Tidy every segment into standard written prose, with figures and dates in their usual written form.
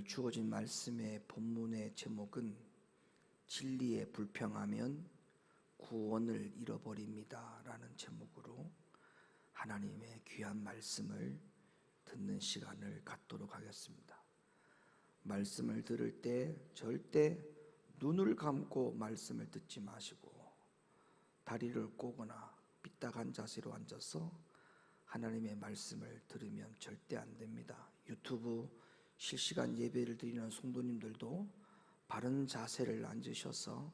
오늘 주어진 말씀의 본문의 제목은 진리에 불평하면 구원을 잃어버립니다 라는 제목으로 하나님의 귀한 말씀을 듣는 시간을 갖도록 하겠습니다. 말씀을 들을 때 절대 눈을 감고 말씀을 듣지 마시고 다리를 꼬거나 삐딱한 자세로 앉아서 하나님의 말씀을 들으면 절대 안 됩니다. 유튜브 실시간 예배를 드리는 성도님들도 바른 자세를 앉으셔서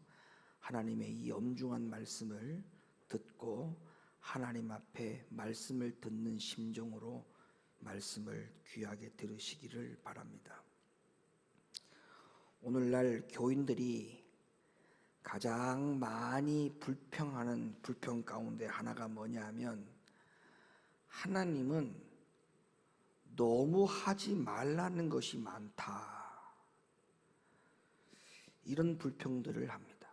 하나님의 이 엄중한 말씀을 듣고 하나님 앞에 말씀을 듣는 심정으로 말씀을 귀하게 들으시기를 바랍니다. 오늘날 교인들이 가장 많이 불평하는 불평 가운데 하나가 뭐냐면 하나님은 너무 하지 말라는 것이 많다, 이런 불평들을 합니다.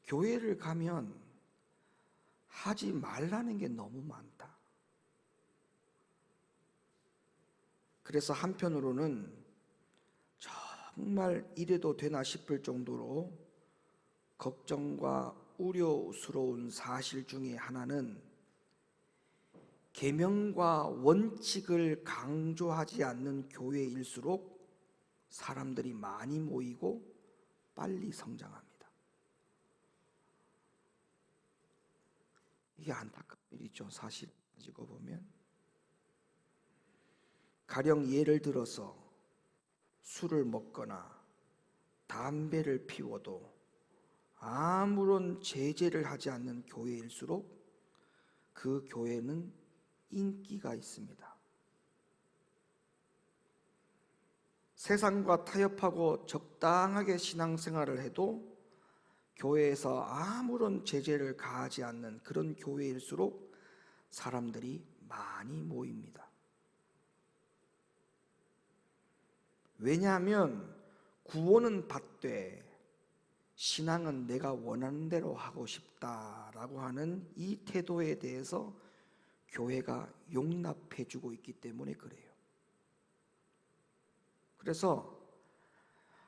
교회를 가면 하지 말라는 게 너무 많다. 그래서 한편으로는 정말 이래도 되나 싶을 정도로 걱정과 우려스러운 사실 중에 하나는 계명과 원칙을 강조하지 않는 교회일수록 사람들이 많이 모이고 빨리 성장합니다. 이게 안타까운 일이죠. 사실 가지고 보면 가령 예를 들어서 술을 먹거나 담배를 피워도 아무런 제재를 하지 않는 교회일수록 그 교회는 인기가 있습니다. 세상과 타협하고 적당하게 신앙생활을 해도 교회에서 아무런 제재를 가하지 않는 그런 교회일수록 사람들이 많이 모입니다. 왜냐하면 구원은 받되 신앙은 내가 원하는 대로 하고 싶다라고 하는 이 태도에 대해서 교회가 용납해주고 있기 때문에 그래요. 그래서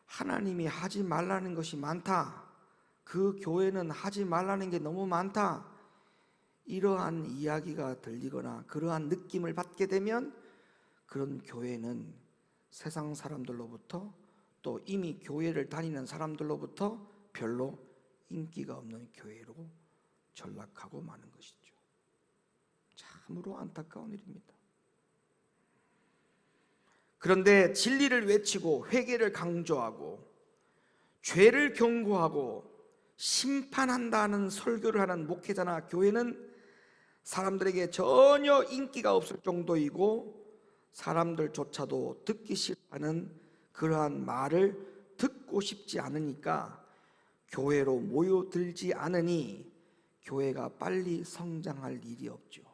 하나님이 하지 말라는 것이 많다, 그 교회는 하지 말라는 게 너무 많다, 이러한 이야기가 들리거나 그러한 느낌을 받게 되면 그런 교회는 세상 사람들로부터 또 이미 교회를 다니는 사람들로부터 별로 인기가 없는 교회로 전락하고 마는 것이죠. 참으로 안타까운 일입니다. 그런데 진리를 외치고 회개를 강조하고 죄를 경고하고 심판한다는 설교를 하는 목회자나 교회는 사람들에게 전혀 인기가 없을 정도이고 사람들조차도 듣기 싫다는 그러한 말을 듣고 싶지 않으니까 교회로 모여들지 않으니 교회가 빨리 성장할 일이 없죠.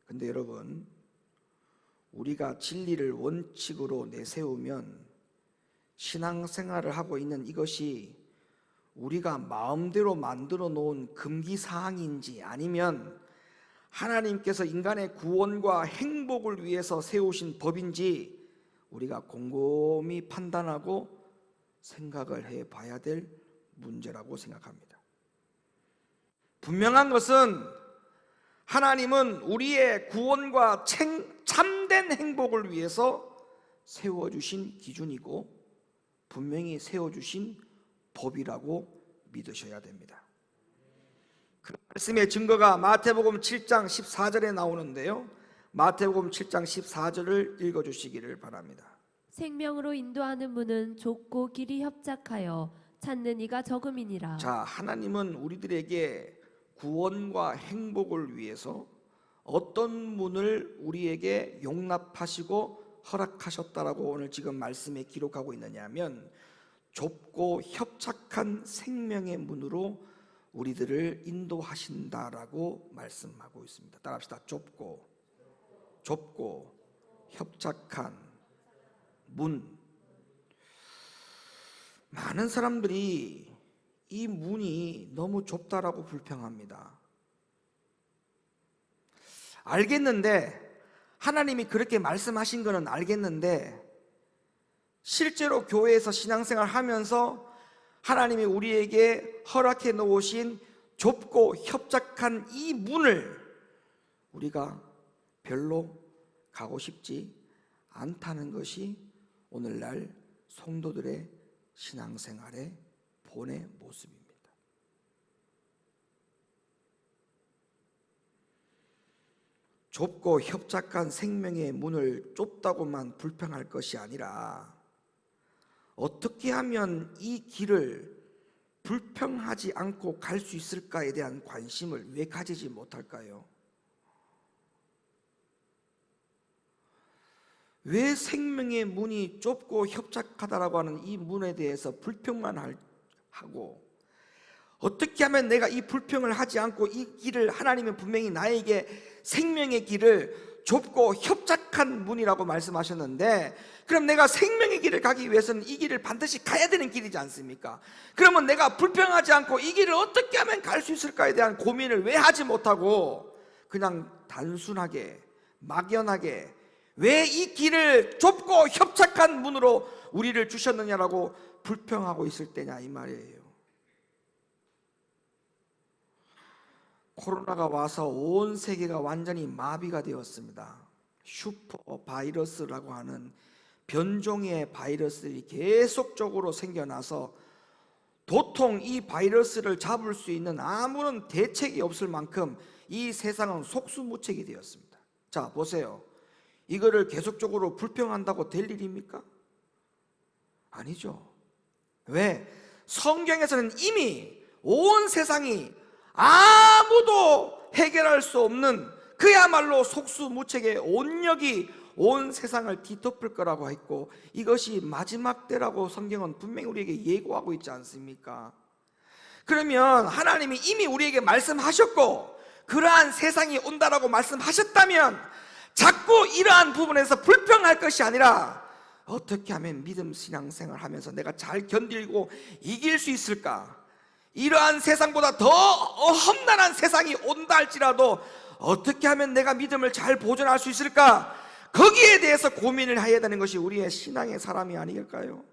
근데 여러분, 우리가 진리를 원칙으로 내세우면 신앙생활을 하고 있는 이것이 우리가 마음대로 만들어 놓은 금기사항인지 아니면 하나님께서 인간의 구원과 행복을 위해서 세우신 법인지 우리가 곰곰이 판단하고 생각을 해봐야 될 문제라고 생각합니다. 분명한 것은 하나님은 우리의 구원과 참된 행복을 위해서 세워주신 기준이고 분명히 세워주신 법이라고 믿으셔야 됩니다. 그 말씀의 증거가 마태복음 7장 14절에 나오는데요, 마태복음 7장 14절을 읽어주시기를 바랍니다. 생명으로 인도하는 문은 좁고 길이 협착하여 찾는 이가 적음이니라. 자, 하나님은 우리들에게 구원과 행복을 위해서 어떤 문을 우리에게 용납하시고 허락하셨다라고 오늘 지금 말씀에 기록하고 있느냐 하면 좁고 협착한 생명의 문으로 우리들을 인도하신다라고 말씀하고 있습니다. 따라합시다. 좁고 협착한 문. 많은 사람들이 이 문이 너무 좁다라고 불평합니다. 알겠는데, 하나님이 그렇게 말씀하신 거는 알겠는데, 실제로 교회에서 신앙생활 하면서 하나님이 우리에게 허락해 놓으신 좁고 협착한 이 문을 우리가 별로 가고 싶지 않다는 것이 오늘날 성도들의 신앙생활의 본의 모습입니다. 좁고 협착한 생명의 문을 좁다고만 불평할 것이 아니라 어떻게 하면 이 길을 불평하지 않고 갈 수 있을까에 대한 관심을 왜 가지지 못할까요? 왜 생명의 문이 좁고 협착하다라고 하는 이 문에 대해서 불평만 하고, 어떻게 하면 내가 이 불평을 하지 않고 이 길을, 하나님은 분명히 나에게 생명의 길을 좁고 협착한 문이라고 말씀하셨는데, 그럼 내가 생명의 길을 가기 위해서는 이 길을 반드시 가야 되는 길이지 않습니까? 그러면 내가 불평하지 않고 이 길을 어떻게 하면 갈 수 있을까에 대한 고민을 왜 하지 못하고 그냥 단순하게 막연하게 왜 이 길을 좁고 협착한 문으로 우리를 주셨느냐라고 불평하고 있을 때냐, 이 말이에요. 코로나가 와서 온 세계가 완전히 마비가 되었습니다. 슈퍼 바이러스라고 하는 변종의 바이러스들이 계속적으로 생겨나서 도통 이 바이러스를 잡을 수 있는 아무런 대책이 없을 만큼 이 세상은 속수무책이 되었습니다. 자, 보세요. 이거를 계속적으로 불평한다고 될 일입니까? 아니죠. 왜? 성경에서는 이미 온 세상이 아무도 해결할 수 없는 그야말로 속수무책의 온역이 온 세상을 뒤덮을 거라고 했고, 이것이 마지막 때라고 성경은 분명히 우리에게 예고하고 있지 않습니까? 그러면 하나님이 이미 우리에게 말씀하셨고 그러한 세상이 온다라고 말씀하셨다면 자꾸 이러한 부분에서 불평할 것이 아니라 어떻게 하면 믿음 신앙생활 하면서 내가 잘 견디고 이길 수 있을까? 이러한 세상보다 더 험난한 세상이 온다 할지라도 어떻게 하면 내가 믿음을 잘 보존할 수 있을까? 거기에 대해서 고민을 해야 되는 것이 우리의 신앙의 사람이 아닐까요?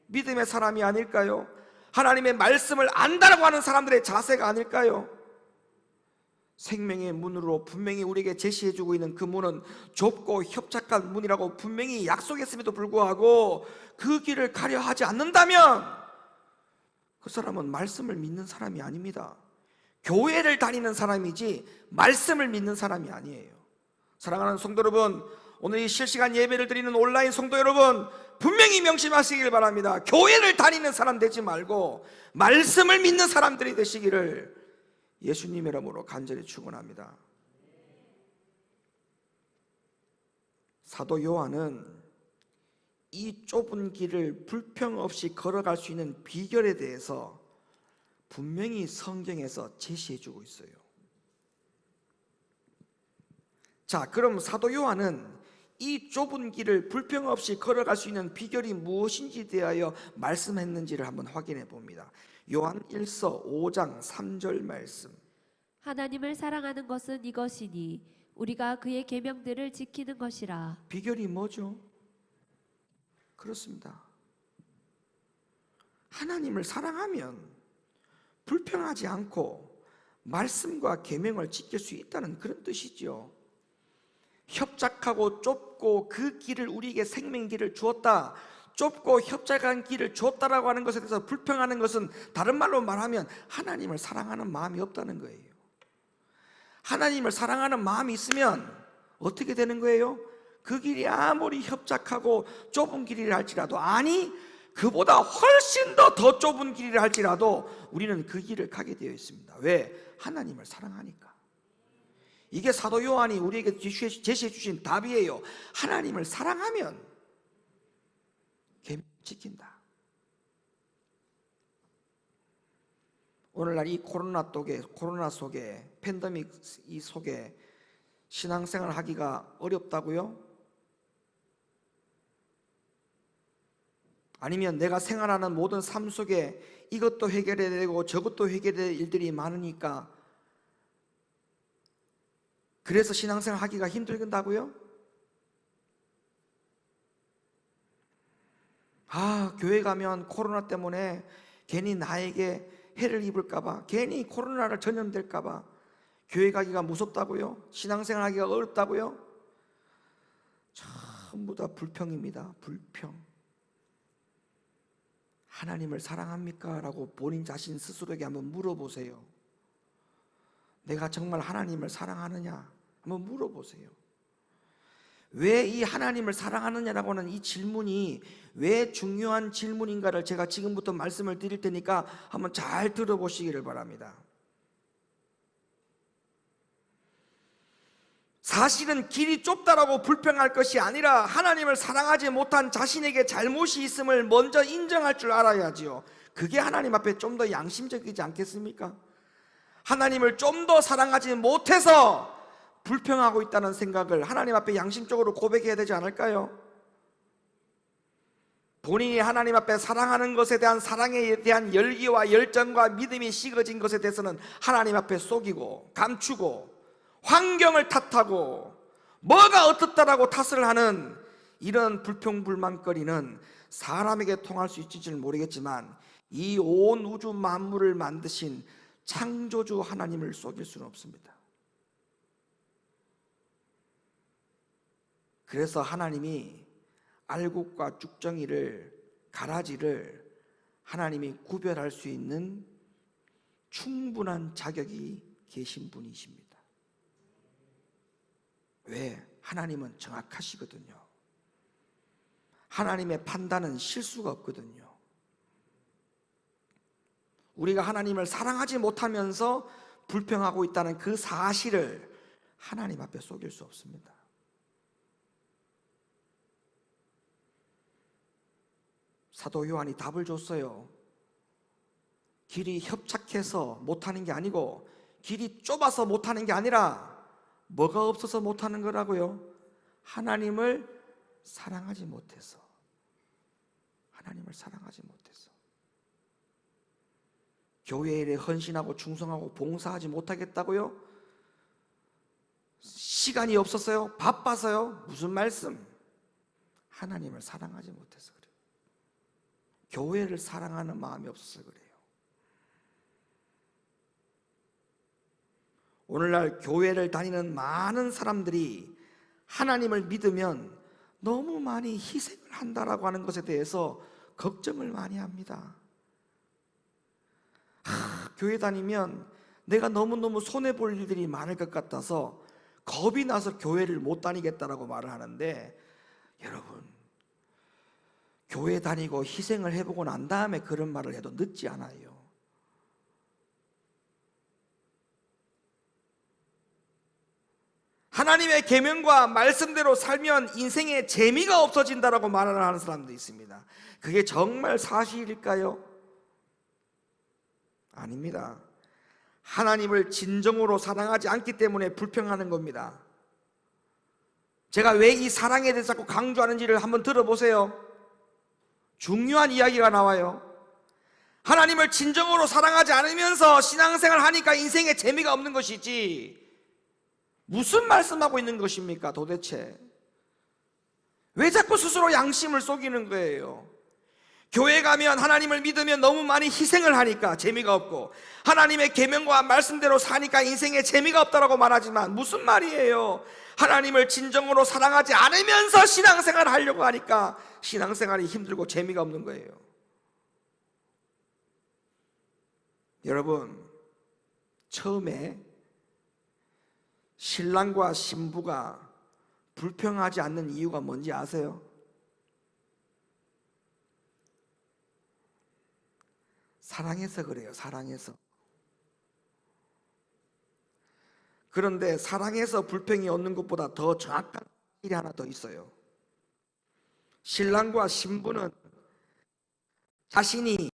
믿음의 사람이 아닐까요? 하나님의 말씀을 안다라고 하는 사람들의 자세가 아닐까요? 생명의 문으로 분명히 우리에게 제시해주고 있는 그 문은 좁고 협착한 문이라고 분명히 약속했음에도 불구하고 그 길을 가려 하지 않는다면 그 사람은 말씀을 믿는 사람이 아닙니다. 교회를 다니는 사람이지 말씀을 믿는 사람이 아니에요. 사랑하는 성도 여러분, 오늘 이 실시간 예배를 드리는 온라인 성도 여러분, 분명히 명심하시길 바랍니다. 교회를 다니는 사람 되지 말고 말씀을 믿는 사람들이 되시기를 예수님의 이름으로 간절히 축원합니다. 사도 요한은 이 좁은 길을 불평 없이 걸어갈 수 있는 비결에 대해서 분명히 성경에서 제시해주고 있어요. 자, 그럼 사도 요한은 이 좁은 길을 불평 없이 걸어갈 수 있는 비결이 무엇인지 대하여 말씀했는지를 한번 확인해 봅니다. 요한 1서 5장 3절 말씀. 하나님을 사랑하는 것은 이것이니 우리가 그의 계명들을 지키는 것이라. 비결이 뭐죠? 그렇습니다. 하나님을 사랑하면 불평하지 않고 말씀과 계명을 지킬 수 있다는 그런 뜻이죠. 협착하고 좁고 그 길을 우리에게 생명의 길을 주었다, 좁고 협착한 길을 주었다라고 하는 것에 대해서 불평하는 것은 다른 말로 말하면 하나님을 사랑하는 마음이 없다는 거예요. 하나님을 사랑하는 마음이 있으면 어떻게 되는 거예요? 그 길이 아무리 협착하고 좁은 길이라 할지라도, 아니 그보다 훨씬 더 좁은 길이라 할지라도 우리는 그 길을 가게 되어 있습니다. 왜? 하나님을 사랑하니까. 이게 사도 요한이 우리에게 제시해 주신 답이에요. 하나님을 사랑하면 계명 지킨다. 오늘날 이 코로나 속에 팬데믹 이 속에 신앙생활 하기가 어렵다고요? 아니면 내가 생활하는 모든 삶 속에 이것도 해결해야 되고 저것도 해결해야 될 일들이 많으니까 그래서 신앙생활 하기가 힘들다고요? 교회 가면 코로나 때문에 괜히 나에게 해를 입을까봐, 괜히 코로나를 전염될까봐 교회 가기가 무섭다고요? 신앙생활 하기가 어렵다고요? 전부 다 불평입니다. 불평. 하나님을 사랑합니까? 라고 본인 자신 스스로에게 한번 물어보세요. 내가 정말 하나님을 사랑하느냐? 한번 물어보세요. 왜 이 하나님을 사랑하느냐라고 하는 이 질문이 왜 중요한 질문인가를 제가 지금부터 말씀을 드릴 테니까 한번 잘 들어보시기를 바랍니다. 사실은 길이 좁다라고 불평할 것이 아니라 하나님을 사랑하지 못한 자신에게 잘못이 있음을 먼저 인정할 줄 알아야지요. 그게 하나님 앞에 좀 더 양심적이지 않겠습니까? 하나님을 좀 더 사랑하지 못해서 불평하고 있다는 생각을 하나님 앞에 양심적으로 고백해야 되지 않을까요? 본인이 하나님 앞에 사랑하는 것에 대한 사랑에 대한 열기와 열정과 믿음이 식어진 것에 대해서는 하나님 앞에 속이고 감추고 환경을 탓하고 뭐가 어떻다라고 탓을 하는 이런 불평불만거리는 사람에게 통할 수 있을지는 모르겠지만 이 온 우주 만물을 만드신 창조주 하나님을 속일 수는 없습니다. 그래서 하나님이 알곡과 쭉정이를, 가라지를 하나님이 구별할 수 있는 충분한 자격이 계신 분이십니다. 왜? 하나님은 정확하시거든요. 하나님의 판단은 실수가 없거든요. 우리가 하나님을 사랑하지 못하면서 불평하고 있다는 그 사실을 하나님 앞에 속일 수 없습니다. 사도 요한이 답을 줬어요. 길이 협착해서 못하는 게 아니고 길이 좁아서 못하는 게 아니라 뭐가 없어서 못하는 거라고요? 하나님을 사랑하지 못해서. 하나님을 사랑하지 못해서. 교회 일에 헌신하고 충성하고 봉사하지 못하겠다고요? 시간이 없었어요? 바빠서요? 무슨 말씀? 하나님을 사랑하지 못해서 그래요. 교회를 사랑하는 마음이 없어서 그래요. 오늘날 교회를 다니는 많은 사람들이 하나님을 믿으면 너무 많이 희생을 한다라고 하는 것에 대해서 걱정을 많이 합니다. 교회 다니면 내가 너무너무 손해볼 일들이 많을 것 같아서 겁이 나서 교회를 못 다니겠다라고 말을 하는데, 여러분, 교회 다니고 희생을 해보고 난 다음에 그런 말을 해도 늦지 않아요. 하나님의 계명과 말씀대로 살면 인생에 재미가 없어진다라고 말을 하는 사람도 있습니다. 그게 정말 사실일까요? 아닙니다. 하나님을 진정으로 사랑하지 않기 때문에 불평하는 겁니다. 제가 왜 이 사랑에 대해서 자꾸 강조하는지를 한번 들어보세요. 중요한 이야기가 나와요. 하나님을 진정으로 사랑하지 않으면서 신앙생활 하니까 인생에 재미가 없는 것이지, 무슨 말씀하고 있는 것입니까 도대체? 왜 자꾸 스스로 양심을 속이는 거예요? 교회 가면 하나님을 믿으면 너무 많이 희생을 하니까 재미가 없고, 하나님의 계명과 말씀대로 사니까 인생에 재미가 없다라고 말하지만 무슨 말이에요? 하나님을 진정으로 사랑하지 않으면서 신앙생활을 하려고 하니까 신앙생활이 힘들고 재미가 없는 거예요. 여러분, 처음에 신랑과 신부가 불평하지 않는 이유가 뭔지 아세요? 사랑해서 그래요. 사랑해서. 그런데 사랑해서 불평이 없는 것보다 더 정확한 일이 하나 더 있어요. 신랑과 신부는 자신이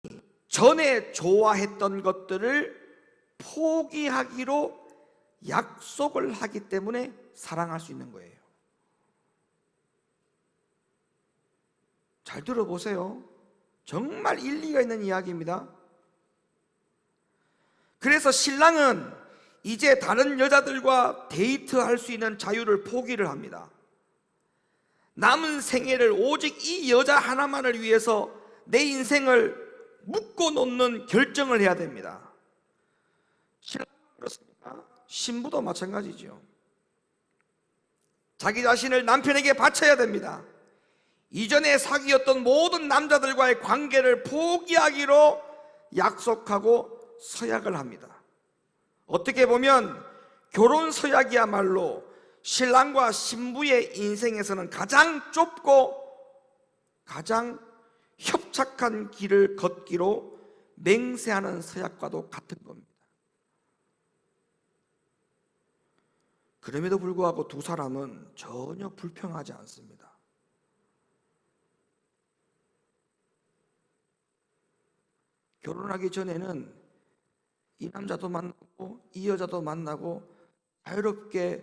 전에 좋아했던 것들을 포기하기로 약속을 하기 때문에 사랑할 수 있는 거예요. 잘 들어보세요. 정말 일리가 있는 이야기입니다. 그래서 신랑은 이제 다른 여자들과 데이트할 수 있는 자유를 포기를 합니다. 남은 생애를 오직 이 여자 하나만을 위해서 내 인생을 묶어 놓는 결정을 해야 됩니다. 그렇습니까? 신부도 마찬가지죠. 자기 자신을 남편에게 바쳐야 됩니다. 이전에 사귀었던 모든 남자들과의 관계를 포기하기로 약속하고 서약을 합니다. 어떻게 보면 결혼 서약이야말로 신랑과 신부의 인생에서는 가장 좁고 가장 협착한 길을 걷기로 맹세하는 서약과도 같은 겁니다. 그럼에도 불구하고 두 사람은 전혀 불평하지 않습니다. 결혼하기 전에는 이 남자도 만나고 이 여자도 만나고 자유롭게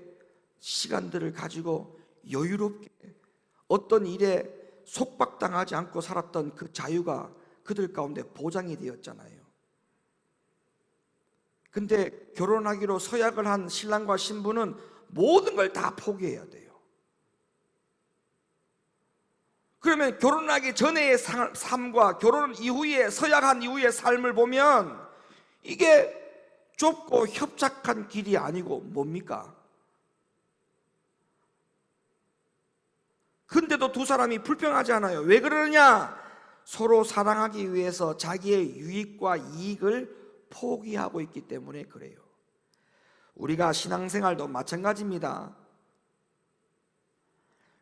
시간들을 가지고 여유롭게 어떤 일에 속박당하지 않고 살았던 그 자유가 그들 가운데 보장이 되었잖아요. 근데 결혼하기로 서약을 한 신랑과 신부는 모든 걸 다 포기해야 돼요. 그러면 결혼하기 전의 삶과 결혼 이후에 서약한 이후의 삶을 보면 이게 좁고 협착한 길이 아니고 뭡니까? 근데도 두 사람이 불평하지 않아요. 왜 그러느냐? 서로 사랑하기 위해서 자기의 유익과 이익을 포기하고 있기 때문에 그래요. 우리가 신앙생활도 마찬가지입니다.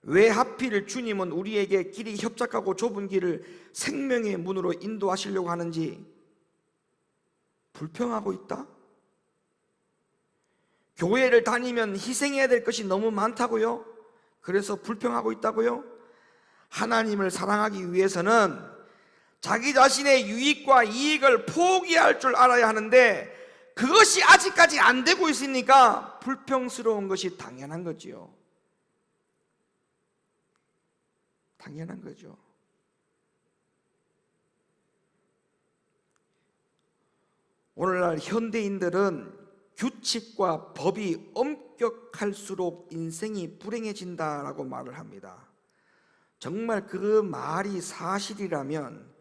왜 하필 주님은 우리에게 길이 협착하고 좁은 길을 생명의 문으로 인도하시려고 하는지 불평하고 있다? 교회를 다니면 희생해야 될 것이 너무 많다고요? 그래서 불평하고 있다고요? 하나님을 사랑하기 위해서는 자기 자신의 유익과 이익을 포기할 줄 알아야 하는데 그것이 아직까지 안 되고 있으니까 불평스러운 것이 당연한 거지요. 당연한 거죠. 오늘날 현대인들은 규칙과 법이 엄격할수록 인생이 불행해진다라고 말을 합니다. 정말 그 말이 사실이라면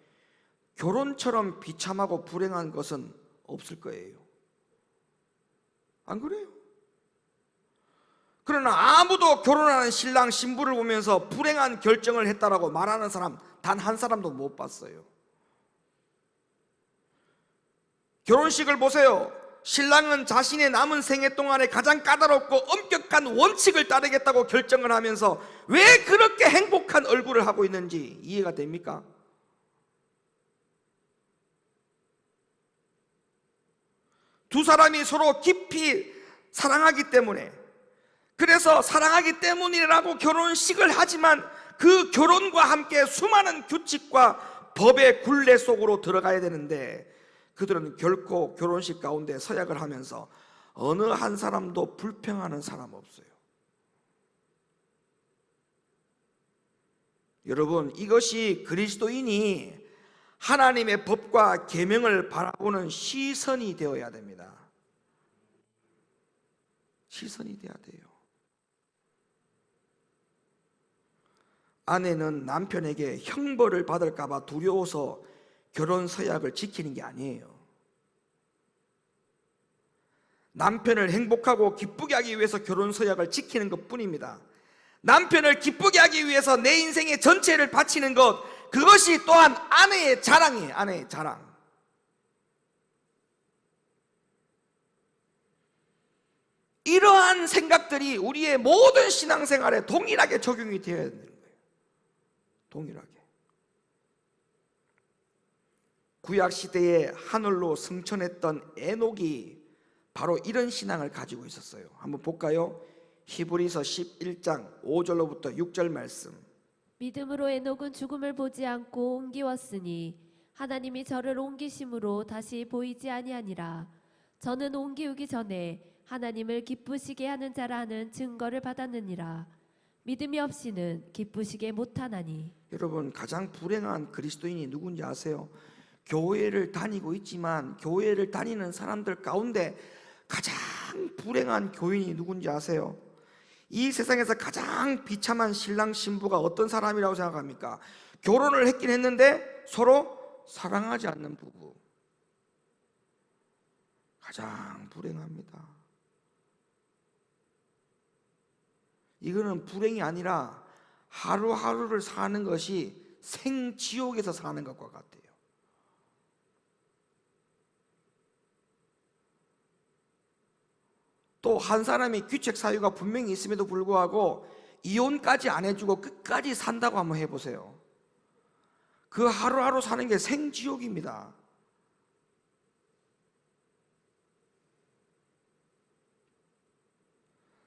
결혼처럼 비참하고 불행한 것은 없을 거예요. 안 그래요? 그러나 아무도 결혼하는 신랑 신부를 보면서 불행한 결정을 했다라고 말하는 사람 단 한 사람도 못 봤어요. 결혼식을 보세요. 신랑은 자신의 남은 생애 동안에 가장 까다롭고 엄격한 원칙을 따르겠다고 결정을 하면서 왜 그렇게 행복한 얼굴을 하고 있는지 이해가 됩니까? 두 사람이 서로 깊이 사랑하기 때문에, 그래서 사랑하기 때문이라고 결혼식을 하지만 그 결혼과 함께 수많은 규칙과 법의 굴레 속으로 들어가야 되는데 그들은 결코 결혼식 가운데 서약을 하면서 어느 한 사람도 불평하는 사람 없어요. 여러분, 이것이 그리스도인이 하나님의 법과 계명을 바라보는 시선이 되어야 됩니다. 시선이 되어야 돼요. 아내는 남편에게 형벌을 받을까 봐 두려워서 결혼 서약을 지키는 게 아니에요. 남편을 행복하고 기쁘게 하기 위해서 결혼 서약을 지키는 것뿐입니다. 남편을 기쁘게 하기 위해서 내 인생의 전체를 바치는 것, 그것이 또한 아내의 자랑이에요. 아내의 자랑. 이러한 생각들이 우리의 모든 신앙생활에 동일하게 적용이 되어야 되는 거예요. 동일하게. 구약시대에 하늘로 승천했던 에녹이 바로 이런 신앙을 가지고 있었어요. 한번 볼까요? 히브리서 11장 5절로부터 6절 말씀. 믿음으로 에녹은 죽음을 보지 않고 옮기웠으니 하나님이 저를 옮기심으로 다시 보이지 아니하니라. 저는 옮기우기 전에 하나님을 기쁘시게 하는 자라는 증거를 받았느니라. 믿음이 없이는 기쁘시게 못하나니. 여러분, 가장 불행한 그리스도인이 누군지 아세요? 교회를 다니고 있지만 교회를 다니는 사람들 가운데 가장 가장 불행한 교인이 누군지 아세요? 이 세상에서 가장 비참한 신랑 신부가 어떤 사람이라고 생각합니까? 결혼을 했긴 했는데 서로 사랑하지 않는 부부, 가장 불행합니다. 이거는 불행이 아니라 하루하루를 사는 것이 생지옥에서 사는 것과 같아요. 또 한 사람이 귀책 사유가 분명히 있음에도 불구하고 이혼까지 안 해주고 끝까지 산다고 한번 해보세요. 그 하루하루 사는 게 생지옥입니다.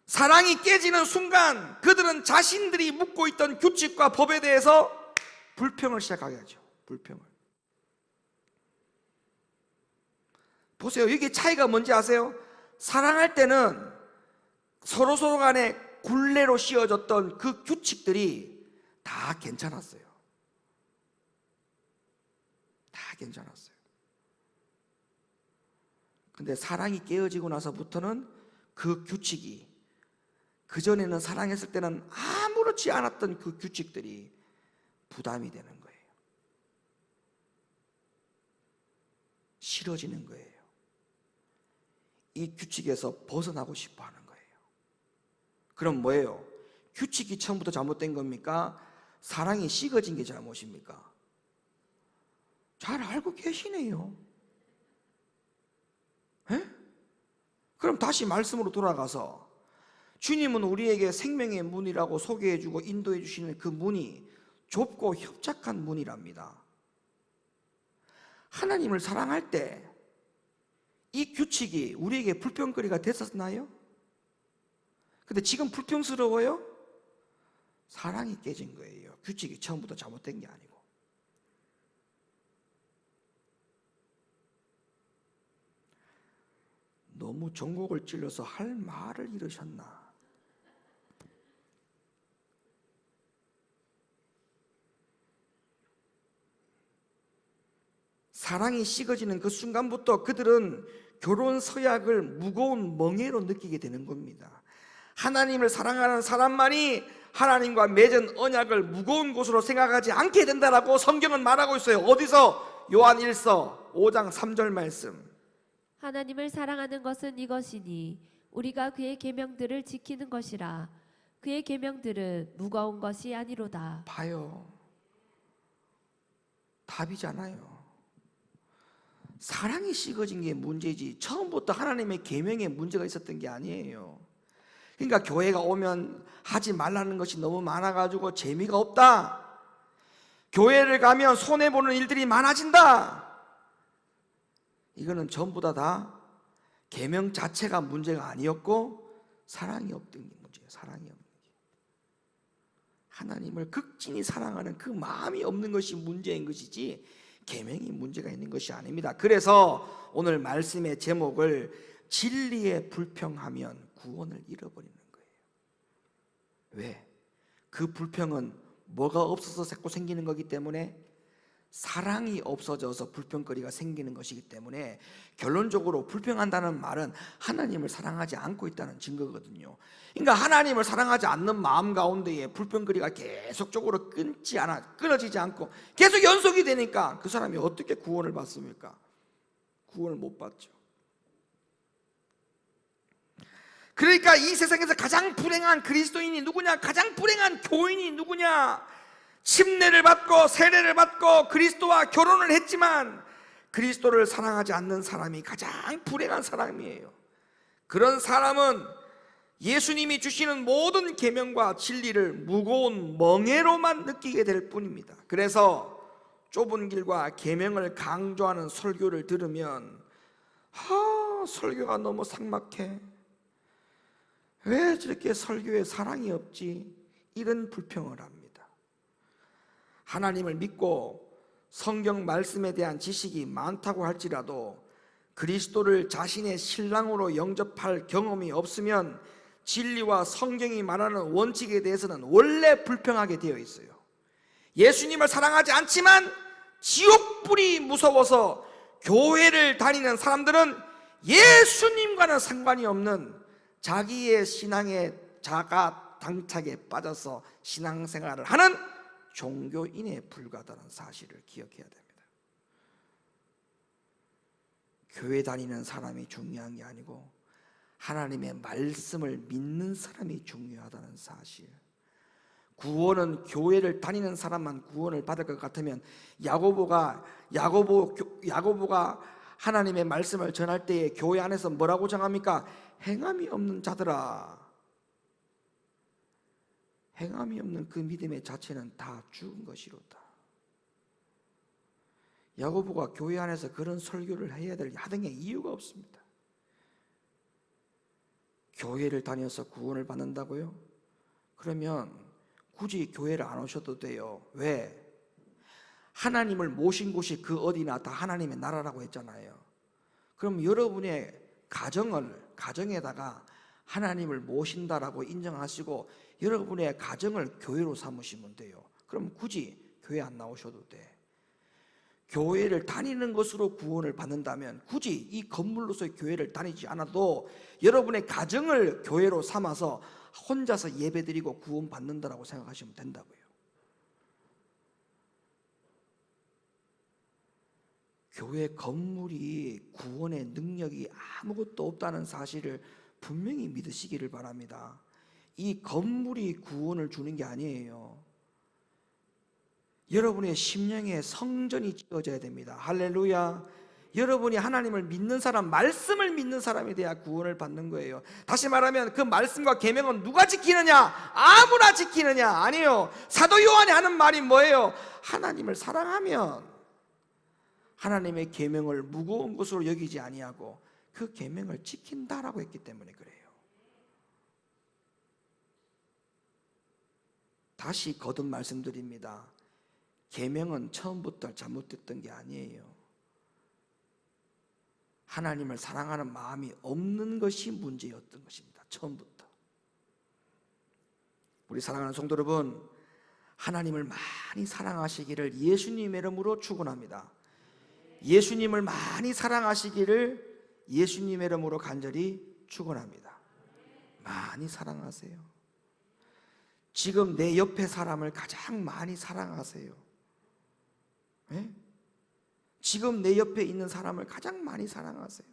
사랑이 깨지는 순간 그들은 자신들이 묻고 있던 규칙과 법에 대해서 불평을 시작하게 하죠. 불평을. 보세요. 이게 차이가 뭔지 아세요? 사랑할 때는 서로 간에 굴레로 씌워졌던 그 규칙들이 다 괜찮았어요. 다 괜찮았어요. 근데 사랑이 깨어지고 나서부터는 그 규칙이, 그전에는 사랑했을 때는 아무렇지 않았던 그 규칙들이 부담이 되는 거예요. 싫어지는 거예요. 이 규칙에서 벗어나고 싶어 하는 거예요. 그럼 뭐예요? 규칙이 처음부터 잘못된 겁니까? 사랑이 식어진 게 잘못입니까? 잘 알고 계시네요. 에? 그럼 다시 말씀으로 돌아가서 주님은 우리에게 생명의 문이라고 소개해주고 인도해 주시는 그 문이 좁고 협착한 문이랍니다. 하나님을 사랑할 때 이 규칙이 우리에게 불평거리가 됐었나요? 근데 지금 불평스러워요? 사랑이 깨진 거예요. 규칙이 처음부터 잘못된 게 아니고. 너무 전곡을 찔러서 할 말을 잃으셨나? 사랑이 식어지는 그 순간부터 그들은 결혼 서약을 무거운 멍해로 느끼게 되는 겁니다. 하나님을 사랑하는 사람만이 하나님과 맺은 언약을 무거운 것으로 생각하지 않게 된다라고 성경은 말하고 있어요. 어디서? 요한 1서 5장 3절 말씀. 하나님을 사랑하는 것은 이것이니 우리가 그의 계명들을 지키는 것이라. 그의 계명들은 무거운 것이 아니로다. 봐요. 답이잖아요. 사랑이 식어진 게 문제지 처음부터 하나님의 계명에 문제가 있었던 게 아니에요. 그러니까 교회가 오면 하지 말라는 것이 너무 많아가지고 재미가 없다. 교회를 가면 손해보는 일들이 많아진다. 이거는 전부 다 계명 자체가 문제가 아니었고 사랑이 없던 게 문제예요. 사랑이 없는 게. 하나님을 극진히 사랑하는 그 마음이 없는 것이 문제인 것이지 계명이 문제가 있는 것이 아닙니다. 그래서 오늘 말씀의 제목을 진리에 불평하면 구원을 잃어버리는 거예요. 왜? 그 불평은 뭐가 없어서 자꾸 생기는 거기 때문에, 사랑이 없어져서 불평거리가 생기는 것이기 때문에 결론적으로 불평한다는 말은 하나님을 사랑하지 않고 있다는 증거거든요. 그러니까 하나님을 사랑하지 않는 마음 가운데에 불평거리가 계속적으로 끊어지지 않고 계속 연속이 되니까 그 사람이 어떻게 구원을 받습니까? 구원을 못 받죠. 그러니까 이 세상에서 가장 불행한 그리스도인이 누구냐? 가장 불행한 교인이 누구냐? 침례를 받고 세례를 받고 그리스도와 결혼을 했지만 그리스도를 사랑하지 않는 사람이 가장 불행한 사람이에요. 그런 사람은 예수님이 주시는 모든 계명과 진리를 무거운 멍해로만 느끼게 될 뿐입니다. 그래서 좁은 길과 계명을 강조하는 설교를 들으면 설교가 너무 삭막해, 왜 저렇게 설교에 사랑이 없지, 이런 불평을 합니다. 하나님을 믿고 성경 말씀에 대한 지식이 많다고 할지라도 그리스도를 자신의 신랑으로 영접할 경험이 없으면 진리와 성경이 말하는 원칙에 대해서는 원래 불평하게 되어 있어요. 예수님을 사랑하지 않지만 지옥불이 무서워서 교회를 다니는 사람들은 예수님과는 상관이 없는 자기의 신앙의 자가 당착에 빠져서 신앙생활을 하는 종교인에 불과하다는 사실을 기억해야 됩니다. 교회 다니는 사람이 중요한 게 아니고 하나님의 말씀을 믿는 사람이 중요하다는 사실. 구원은 교회를 다니는 사람만 구원을 받을 것 같으면 야고보가 하나님의 말씀을 전할 때에 교회 안에서 뭐라고 정합니까? 행함이 없는 자들아. 행함이 없는 그 믿음의 자체는 다 죽은 것이로다. 야고보가 교회 안에서 그런 설교를 해야 될 야당의 이유가 없습니다. 교회를 다녀서 구원을 받는다고요? 그러면 굳이 교회를 안 오셔도 돼요. 왜? 하나님을 모신 곳이 그 어디나 다 하나님의 나라라고 했잖아요. 그럼 여러분의 가정에다가 하나님을 모신다라고 인정하시고 여러분의 가정을 교회로 삼으시면 돼요. 그럼 굳이 교회 안 나오셔도 돼. 교회를 다니는 것으로 구원을 받는다면 굳이 이 건물로서의 교회를 다니지 않아도 여러분의 가정을 교회로 삼아서 혼자서 예배드리고 구원 받는다라고 생각하시면 된다고요. 교회 건물이 구원의 능력이 아무것도 없다는 사실을 분명히 믿으시기를 바랍니다. 이 건물이 구원을 주는 게 아니에요. 여러분의 심령에 성전이 지어져야 됩니다. 할렐루야. 여러분이 하나님을 믿는 사람, 말씀을 믿는 사람이 돼야 구원을 받는 거예요. 다시 말하면 그 말씀과 계명은 누가 지키느냐? 아무나 지키느냐? 아니에요. 사도 요한이 하는 말이 뭐예요? 하나님을 사랑하면 하나님의 계명을 무거운 것으로 여기지 아니하고 그 계명을 지킨다라고 했기 때문에 그래요. 다시 거듭 말씀드립니다. 계명은 처음부터 잘못됐던 게 아니에요. 하나님을 사랑하는 마음이 없는 것이 문제였던 것입니다. 처음부터. 우리 사랑하는 성도 여러분, 하나님을 많이 사랑하시기를 예수님의 이름으로 축원합니다. 예수님을 많이 사랑하시기를 예수님의 이름으로 간절히 축원합니다. 많이 사랑하세요. 지금 내 옆에 사람을 가장 많이 사랑하세요. 네? 지금 내 옆에 있는 사람을 가장 많이 사랑하세요.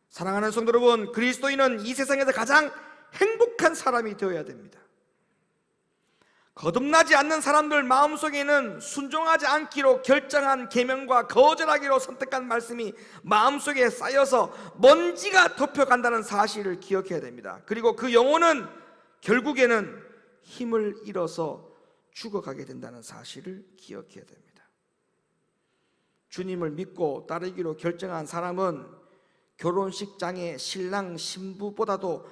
사랑하는 성도 여러분, 그리스도인은 이 세상에서 가장 행복한 사람이 되어야 됩니다. 거듭나지 않는 사람들 마음속에는 순종하지 않기로 결정한 계명과 거절하기로 선택한 말씀이 마음속에 쌓여서 먼지가 덮여간다는 사실을 기억해야 됩니다. 그리고 그 영혼은 결국에는 힘을 잃어서 죽어가게 된다는 사실을 기억해야 됩니다. 주님을 믿고 따르기로 결정한 사람은 결혼식장의 신랑 신부보다도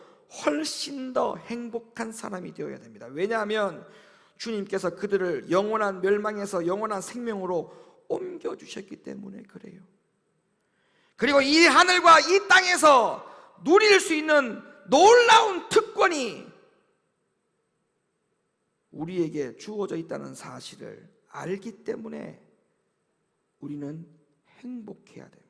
훨씬 더 행복한 사람이 되어야 됩니다. 왜냐하면 주님께서 그들을 영원한 멸망에서 영원한 생명으로 옮겨주셨기 때문에 그래요. 그리고 이 하늘과 이 땅에서 누릴 수 있는 놀라운 특권이 우리에게 주어져 있다는 사실을 알기 때문에 우리는 행복해야 됩니다.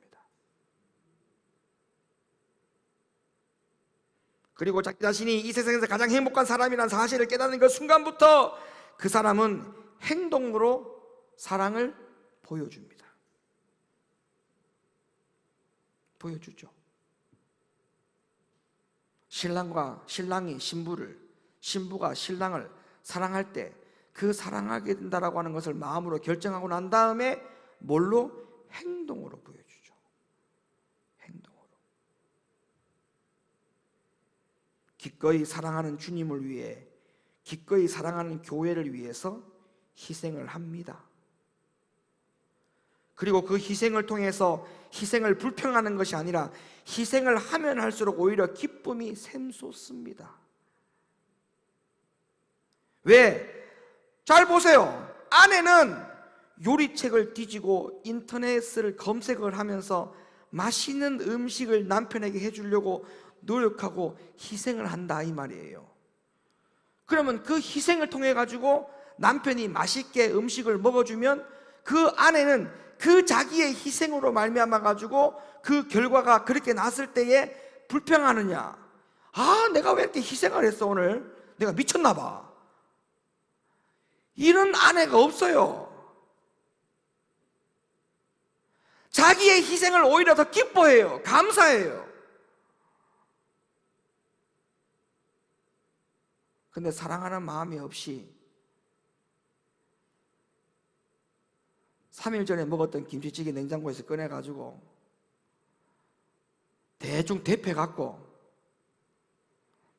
그리고 자기 자신이 이 세상에서 가장 행복한 사람이라는 사실을 깨닫는 그 순간부터 그 사람은 행동으로 사랑을 보여줍니다. 보여주죠. 신랑이 신부를, 신부가 신랑을 사랑할 때 그 사랑하게 된다라고 하는 것을 마음으로 결정하고 난 다음에 뭘로? 행동으로 보여주죠. 행동으로. 기꺼이 사랑하는 주님을 위해, 기꺼이 사랑하는 교회를 위해서 희생을 합니다. 그리고 그 희생을 통해서 희생을 불평하는 것이 아니라 희생을 하면 할수록 오히려 기쁨이 샘솟습니다. 왜? 잘 보세요. 아내는 요리책을 뒤지고 인터넷을 검색을 하면서 맛있는 음식을 남편에게 해주려고 노력하고 희생을 한다 이 말이에요. 그러면 그 희생을 통해 가지고 남편이 맛있게 음식을 먹어주면 그 아내는 그 자기의 희생으로 말미암아 가지고 그 결과가 그렇게 났을 때에 불평하느냐? 아, 내가 왜 이렇게 희생을 했어 오늘? 내가 미쳤나 봐. 이런 아내가 없어요. 자기의 희생을 오히려 더 기뻐해요. 감사해요. 근데 사랑하는 마음이 없이 3일 전에 먹었던 김치찌개 냉장고에서 꺼내가지고 대충 데펴갖고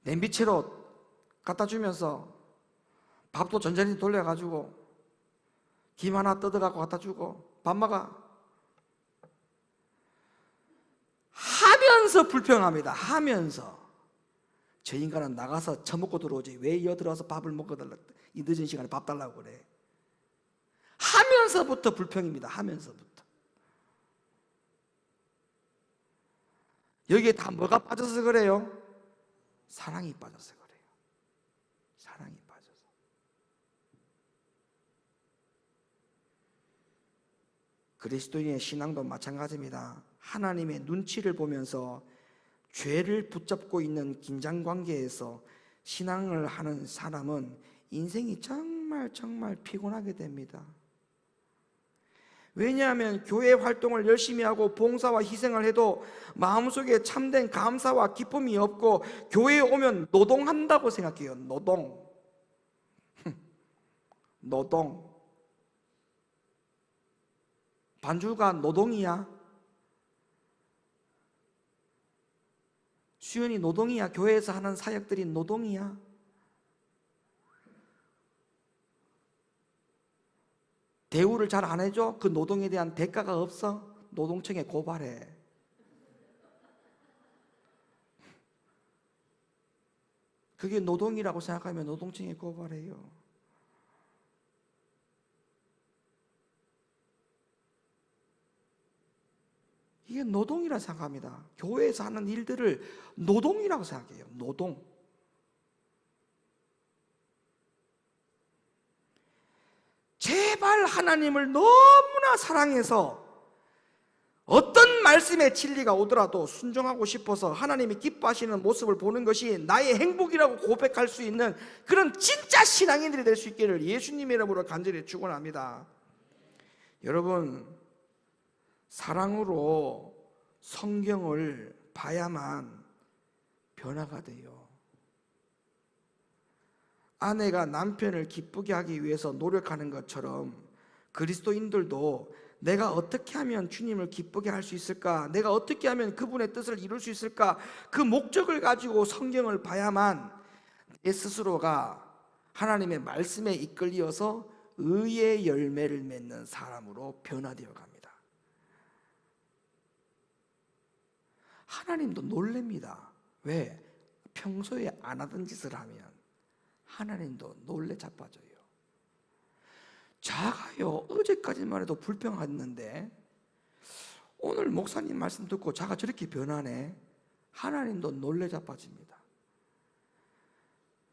냄비채로 갖다 주면서 밥도 전자레인지 돌려가지고 김 하나 뜯어갖고 갖다 주고 밥 먹어 하면서 불평합니다. 하면서 저 인간은 나가서 처먹고 들어오지 왜 여들어와서 밥을 먹어달라, 이 늦은 시간에 밥 달라고 그래. 하면서부터 불평입니다. 하면서부터. 여기에 다 뭐가 빠져서 그래요? 사랑이 빠져서 그래요. 사랑이 빠져서. 그리스도인의 신앙도 마찬가지입니다. 하나님의 눈치를 보면서 죄를 붙잡고 있는 긴장관계에서 신앙을 하는 사람은 인생이 정말 피곤하게 됩니다. 왜냐하면 교회 활동을 열심히 하고 봉사와 희생을 해도 마음속에 참된 감사와 기쁨이 없고 교회에 오면 노동한다고 생각해요. 노동. 반주가 노동이야? 수연이 노동이야? 교회에서 하는 사역들이 노동이야? 대우를 잘 안 해줘? 그 노동에 대한 대가가 없어? 노동청에 고발해. 그게 노동이라고 생각하면 노동청에 고발해요. 이게 노동이라 생각합니다. 교회에서 하는 일들을 노동이라고 생각해요. 노동. 제발 하나님을 너무나 사랑해서 어떤 말씀의 진리가 오더라도 순종하고 싶어서 하나님이 기뻐하시는 모습을 보는 것이 나의 행복이라고 고백할 수 있는 그런 진짜 신앙인들이 될 수 있기를 예수님의 이름으로 간절히 축원합니다. 여러분, 사랑으로 성경을 봐야만 변화가 돼요. 아내가 남편을 기쁘게 하기 위해서 노력하는 것처럼 그리스도인들도 내가 어떻게 하면 주님을 기쁘게 할 수 있을까? 내가 어떻게 하면 그분의 뜻을 이룰 수 있을까? 그 목적을 가지고 성경을 봐야만 내 스스로가 하나님의 말씀에 이끌려서 의의 열매를 맺는 사람으로 변화되어 갑니다. 하나님도 놀랍니다. 왜? 평소에 안 하던 짓을 하면 하나님도 놀래 자빠져요. 자가요, 어제까지만 해도 불평했는데 오늘 목사님 말씀 듣고 자가 저렇게 변하네. 하나님도 놀래 자빠집니다.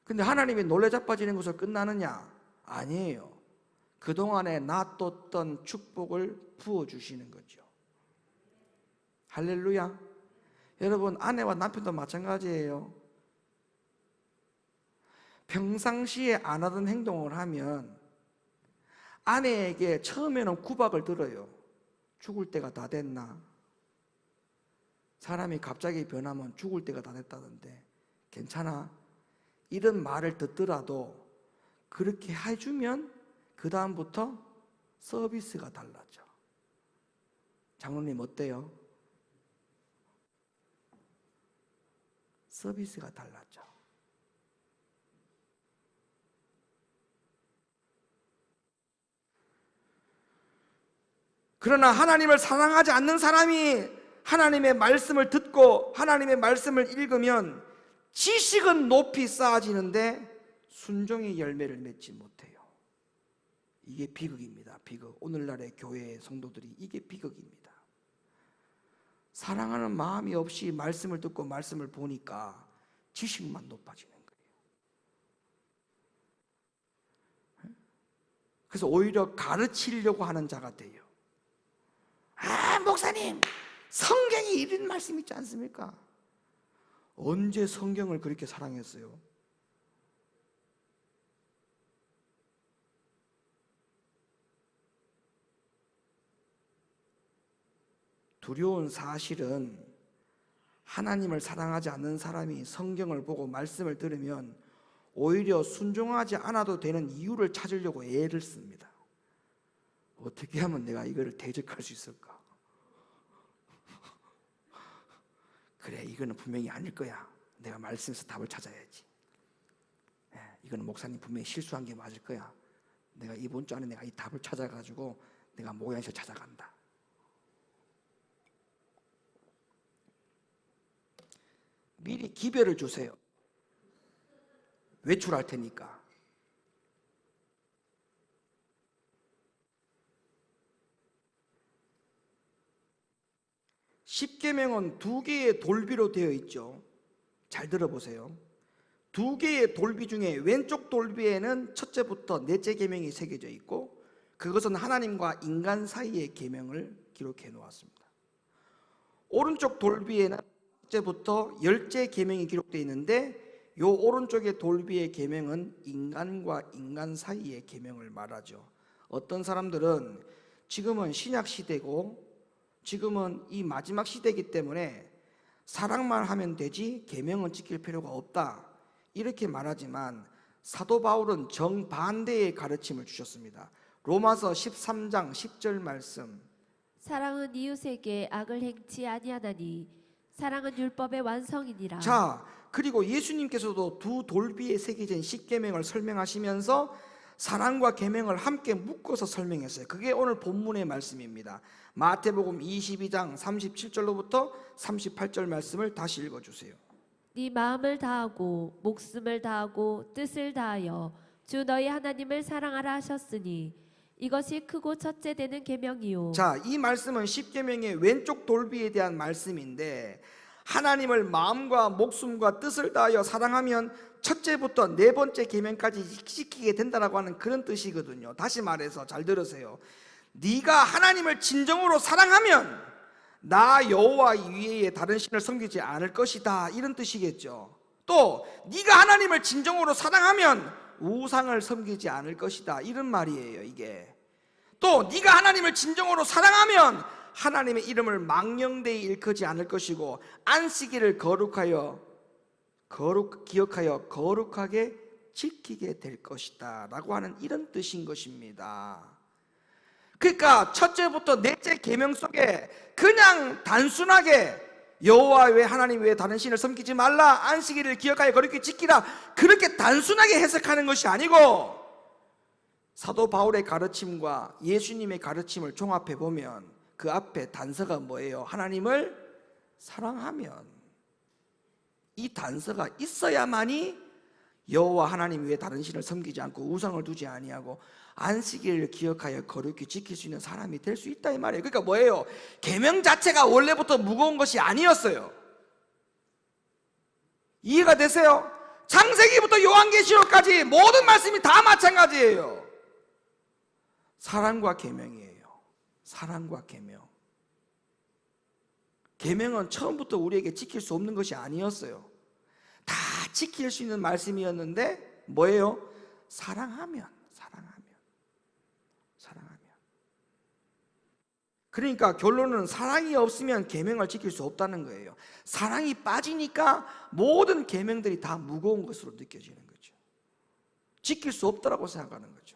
근데 하나님이 놀래 자빠지는 것으로 끝나느냐? 아니에요. 그동안에 놔뒀던 축복을 부어주시는 거죠. 할렐루야. 여러분, 아내와 남편도 마찬가지예요. 평상시에 안 하던 행동을 하면 아내에게 처음에는 구박을 들어요. 죽을 때가 다 됐나? 사람이 갑자기 변하면 죽을 때가 다 됐다던데 괜찮아? 이런 말을 듣더라도 그렇게 해주면 그 다음부터 서비스가 달라져. 장로님 어때요? 서비스가 달라져. 그러나 하나님을 사랑하지 않는 사람이 하나님의 말씀을 듣고 하나님의 말씀을 읽으면 지식은 높이 쌓아지는데 순종의 열매를 맺지 못해요. 이게 비극입니다. 비극. 오늘날의 교회 성도들이 이게 비극입니다. 사랑하는 마음이 없이 말씀을 듣고 말씀을 보니까 지식만 높아지는 거예요. 그래서 오히려 가르치려고 하는 자가 돼요. 목사님, 성경에 이런 말씀 있지 않습니까? 언제 성경을 그렇게 사랑했어요? 두려운 사실은 하나님을 사랑하지 않는 사람이 성경을 보고 말씀을 들으면 오히려 순종하지 않아도 되는 이유를 찾으려고 애를 씁니다. 어떻게 하면 내가 이거를 대적할 수 있을까? 그래, 이거는 분명히 아닐 거야. 내가 말씀에서 답을 찾아야지. 이거는 목사님 분명히 실수한 게 맞을 거야. 내가 이번 주 안에 내가 이 답을 찾아가지고 내가 목양실 찾아간다. 미리 기별을 주세요. 외출할 테니까. 십계명은 두 개의 돌비로 되어 있죠. 잘 들어보세요. 두 개의 돌비 중에 왼쪽 돌비에는 첫째부터 넷째 계명이 새겨져 있고, 그것은 하나님과 인간 사이의 계명을 기록해 놓았습니다. 오른쪽 돌비에는 첫째부터 열째 계명이 기록되어 있는데, 요 오른쪽의 돌비의 계명은 인간과 인간 사이의 계명을 말하죠. 어떤 사람들은 지금은 신약 시대고 지금은 이 마지막 시대이기 때문에 사랑만 하면 되지 계명은 지킬 필요가 없다, 이렇게 말하지만 사도 바울은 정반대의 가르침을 주셨습니다. 로마서 13장 10절 말씀, 사랑은 이웃에게 악을 행치 아니하나니 사랑은 율법의 완성이니라. 자, 그리고 예수님께서도 두 돌비에 새겨진 십계명을 설명하시면서 사랑과 계명을 함께 묶어서 설명했어요. 그게 오늘 본문의 말씀입니다. 마태복음 22장 37절로부터 38절 말씀을 다시 읽어주세요. 네 마음을 다하고 목숨을 다하고 뜻을 다하여 주 너희 하나님을 사랑하라 하셨으니 이것이 크고 첫째 되는 계명이요. 자, 이 말씀은 십계명의 왼쪽 돌비에 대한 말씀인데, 하나님을 마음과 목숨과 뜻을 다하여 사랑하면 첫째부터 네 번째 계명까지 지키게 된다라고 하는 그런 뜻이거든요. 다시 말해서 잘 들으세요. 네가 하나님을 진정으로 사랑하면 나 여호와 이외에 다른 신을 섬기지 않을 것이다, 이런 뜻이겠죠. 또 네가 하나님을 진정으로 사랑하면 우상을 섬기지 않을 것이다, 이런 말이에요. 이게 또 네가 하나님을 진정으로 사랑하면 하나님의 이름을 망령되이 일컫지 않을 것이고 안식일을 기억하여 거룩하게 지키게 될 것이다 라고 하는 이런 뜻인 것입니다. 그러니까 첫째부터 넷째 계명 속에 그냥 단순하게 여호와 외에 하나님 외에 다른 신을 섬기지 말라, 안식일을 기억하여 거룩히 지키라, 그렇게 단순하게 해석하는 것이 아니고 사도 바울의 가르침과 예수님의 가르침을 종합해 보면 그 앞에 단서가 뭐예요? 하나님을 사랑하면. 이 단서가 있어야만이 여호와 하나님 외에 다른 신을 섬기지 않고 우상을 두지 아니하고 안식일을 기억하여 거룩히 지킬 수 있는 사람이 될 수 있다, 이 말이에요. 그러니까 뭐예요? 계명 자체가 원래부터 무거운 것이 아니었어요. 이해가 되세요? 창세기부터 요한계시록까지 모든 말씀이 다 마찬가지예요. 사랑과 계명이에요. 사랑과 계명. 계명은 처음부터 우리에게 지킬 수 없는 것이 아니었어요. 다 지킬 수 있는 말씀이었는데 뭐예요? 사랑하면. 그러니까 결론은 사랑이 없으면 계명을 지킬 수 없다는 거예요. 사랑이 빠지니까 모든 계명들이 다 무거운 것으로 느껴지는 거죠. 지킬 수 없다라고 생각하는 거죠.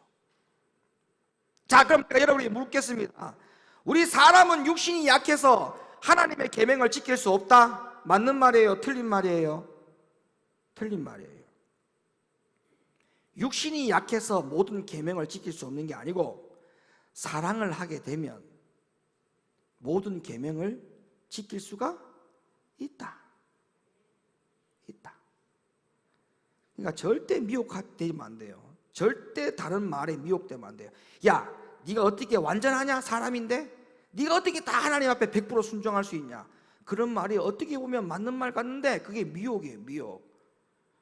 자, 그럼 제가 여러분에게 묻겠습니다. 우리 사람은 육신이 약해서 하나님의 계명을 지킬 수 없다? 맞는 말이에요? 틀린 말이에요? 틀린 말이에요. 육신이 약해서 모든 계명을 지킬 수 없는 게 아니고 사랑을 하게 되면 모든 계명을 지킬 수가 있다. 그러니까 절대 미혹되면 안 돼요. 절대 다른 말에 미혹되면 안 돼요. 야, 네가 어떻게 완전하냐? 사람인데 네가 어떻게 다 하나님 앞에 100% 순종할 수 있냐? 그런 말이 어떻게 보면 맞는 말 같는데 그게 미혹이에요. 미혹.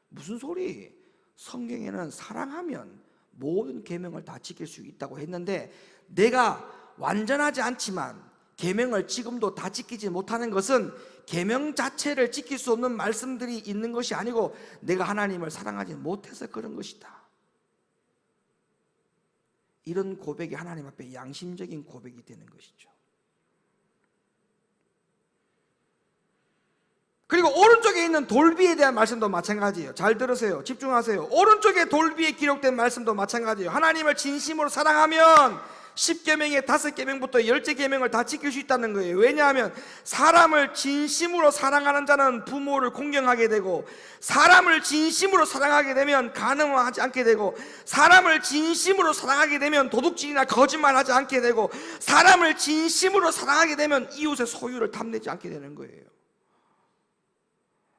무슨 소리? 성경에는 사랑하면 모든 계명을 다 지킬 수 있다고 했는데 내가 완전하지 않지만 계명을 지금도 다 지키지 못하는 것은 계명 자체를 지킬 수 없는 말씀들이 있는 것이 아니고 내가 하나님을 사랑하지 못해서 그런 것이다. 이런 고백이 하나님 앞에 양심적인 고백이 되는 것이죠. 그리고 오른쪽에 있는 돌비에 대한 말씀도 마찬가지예요. 잘 들으세요. 집중하세요. 오른쪽에 돌비에 기록된 말씀도 마찬가지예요. 하나님을 진심으로 사랑하면 10계명의 5계명부터 10계명을 다 지킬 수 있다는 거예요. 왜냐하면 사람을 진심으로 사랑하는 자는 부모를 공경하게 되고, 사람을 진심으로 사랑하게 되면 간음하지 않게 되고, 사람을 진심으로 사랑하게 되면 도둑질이나 거짓말하지 않게 되고, 사람을 진심으로 사랑하게 되면 이웃의 소유를 탐내지 않게 되는 거예요.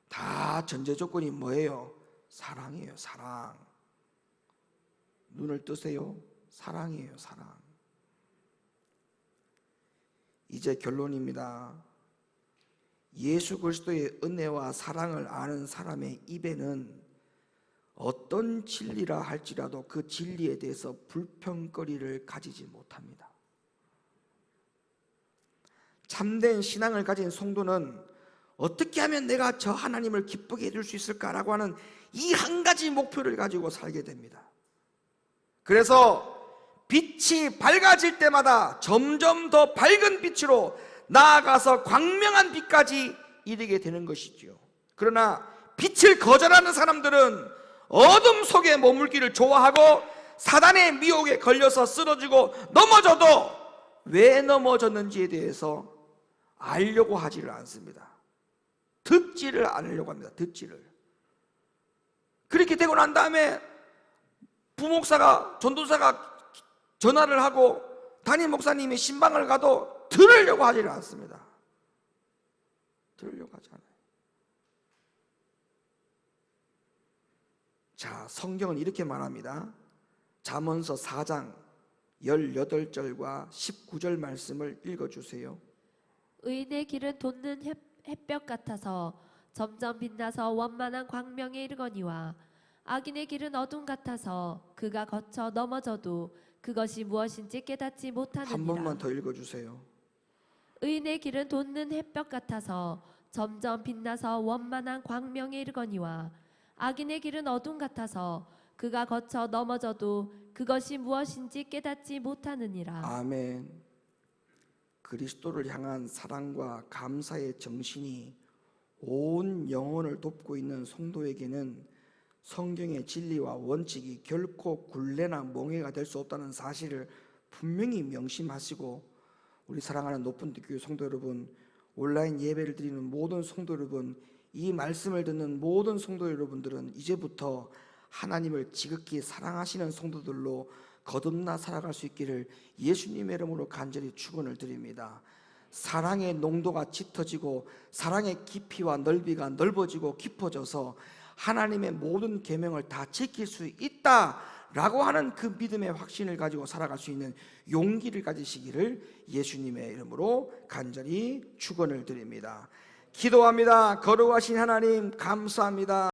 다 전제 조건이 뭐예요? 사랑이에요. 사랑. 눈을 뜨세요. 사랑이에요. 사랑. 이제 결론입니다. 예수 그리스도의 은혜와 사랑을 아는 사람의 입에는 어떤 진리라 할지라도 그 진리에 대해서 불평거리를 가지지 못합니다. 참된 신앙을 가진 성도는 어떻게 하면 내가 저 하나님을 기쁘게 해줄 수 있을까라고 하는 이 한 가지 목표를 가지고 살게 됩니다. 그래서 빛이 밝아질 때마다 점점 더 밝은 빛으로 나아가서 광명한 빛까지 이르게 되는 것이죠. 그러나 빛을 거절하는 사람들은 어둠 속에 머물기를 좋아하고 사단의 미혹에 걸려서 쓰러지고 넘어져도 왜 넘어졌는지에 대해서 알려고 하지를 않습니다. 듣지를 않으려고 합니다. 듣지를. 그렇게 되고 난 다음에 부목사가, 전도사가 전화를 하고 담임 목사님이 신방을 가도 들으려고 하지를 않습니다. 들으려고 하지 않아요. 자, 성경은 이렇게 말합니다. 잠언서 4장 18절과 19절 말씀을 읽어주세요. 의인의 길은 돋는 햇볕 같아서 점점 빛나서 원만한 광명에 이르거니와 악인의 길은 어둠 같아서 그가 거쳐 넘어져도 그것이 무엇인지 깨닫지 못하느니라. 한 번만 더 읽어주세요. 의인의 길은 돋는 햇볕 같아서 점점 빛나서 원만한 광명에 이르거니와 악인의 길은 어둠 같아서 그가 거쳐 넘어져도 그것이 무엇인지 깨닫지 못하느니라. 아멘. 그리스도를 향한 사랑과 감사의 정신이 온 영혼을 돕고 있는 성도에게는 성경의 진리와 원칙이 결코 굴레나 멍해가 될 수 없다는 사실을 분명히 명심하시고, 우리 사랑하는 높은교회 성도 여러분, 온라인 예배를 드리는 모든 성도 여러분, 이 말씀을 듣는 모든 성도 여러분들은 이제부터 하나님을 지극히 사랑하시는 성도들로 거듭나 살아갈 수 있기를 예수님의 이름으로 간절히 축원을 드립니다. 사랑의 농도가 짙어지고 사랑의 깊이와 넓이가 넓어지고 깊어져서 하나님의 모든 계명을 다 지킬 수 있다라고 하는 그 믿음의 확신을 가지고 살아갈 수 있는 용기를 가지시기를 예수님의 이름으로 간절히 축원을 드립니다. 기도합니다. 거룩하신 하나님 감사합니다.